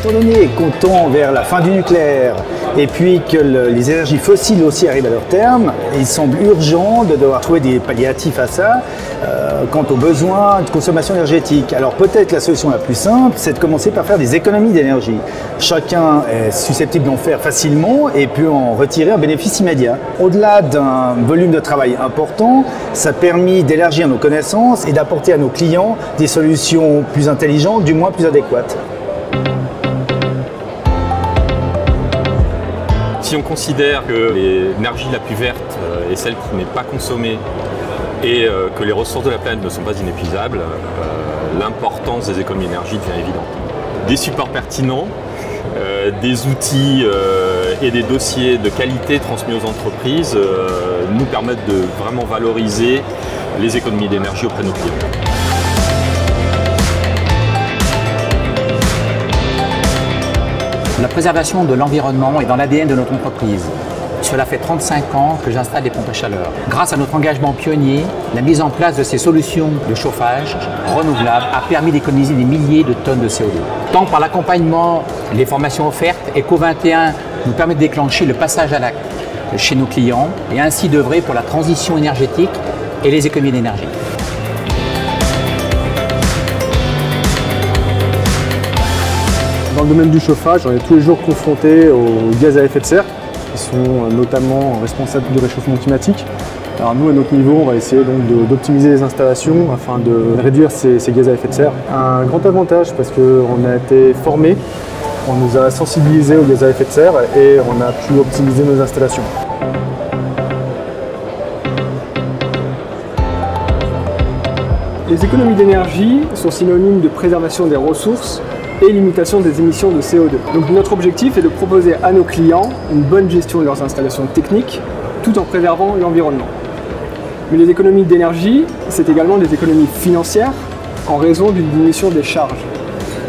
Étant donné qu'on tend vers la fin du nucléaire et puis que les énergies fossiles aussi arrivent à leur terme, il semble urgent de devoir trouver des palliatifs à ça quant aux besoins de consommation énergétique. Alors peut-être la solution la plus simple, c'est de commencer par faire des économies d'énergie. Chacun est susceptible d'en faire facilement et peut en retirer un bénéfice immédiat. Au-delà d'un volume de travail important, ça a permis d'élargir nos connaissances et d'apporter à nos clients des solutions plus intelligentes, du moins plus adéquates. Si on considère que l'énergie la plus verte est celle qui n'est pas consommée et que les ressources de la planète ne sont pas inépuisables, l'importance des économies d'énergie devient évidente. Des supports pertinents, des outils et des dossiers de qualité transmis aux entreprises nous permettent de vraiment valoriser les économies d'énergie auprès de nos clients. La préservation de l'environnement est dans l'ADN de notre entreprise. Cela fait 35 ans que j'installe des pompes à chaleur. Grâce à notre engagement pionnier, la mise en place de ces solutions de chauffage renouvelables a permis d'économiser des milliers de tonnes de CO2. Tant par l'accompagnement, les formations offertes, Eco21 nous permet de déclencher le passage à l'acte chez nos clients et ainsi d'œuvrer pour la transition énergétique et les économies d'énergie. Dans le domaine du chauffage, on est tous les jours confrontés aux gaz à effet de serre, qui sont notamment responsables du réchauffement climatique. Alors nous, à notre niveau, on va essayer donc d'optimiser les installations afin de réduire ces gaz à effet de serre. Un grand avantage parce qu'on a été formés, on nous a sensibilisés aux gaz à effet de serre et on a pu optimiser nos installations. Les économies d'énergie sont synonymes de préservation des ressources et limitation des émissions de CO2. Donc notre objectif est de proposer à nos clients une bonne gestion de leurs installations techniques tout en préservant l'environnement. Mais les économies d'énergie, c'est également des économies financières en raison d'une diminution des charges.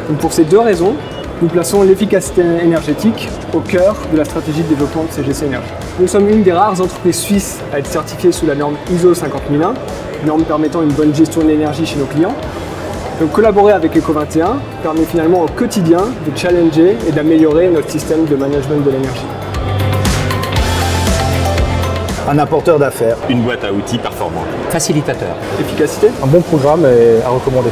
Donc pour ces deux raisons, nous plaçons l'efficacité énergétique au cœur de la stratégie de développement de CGC Énergie. Nous sommes une des rares entreprises suisses à être certifiée sous la norme ISO 50001, norme permettant une bonne gestion de l'énergie chez nos clients. Donc collaborer avec Eco21 permet finalement au quotidien de challenger et d'améliorer notre système de management de l'énergie. Un apporteur d'affaires. Une boîte à outils performante. Facilitateur. Efficacité, un bon programme et à recommander.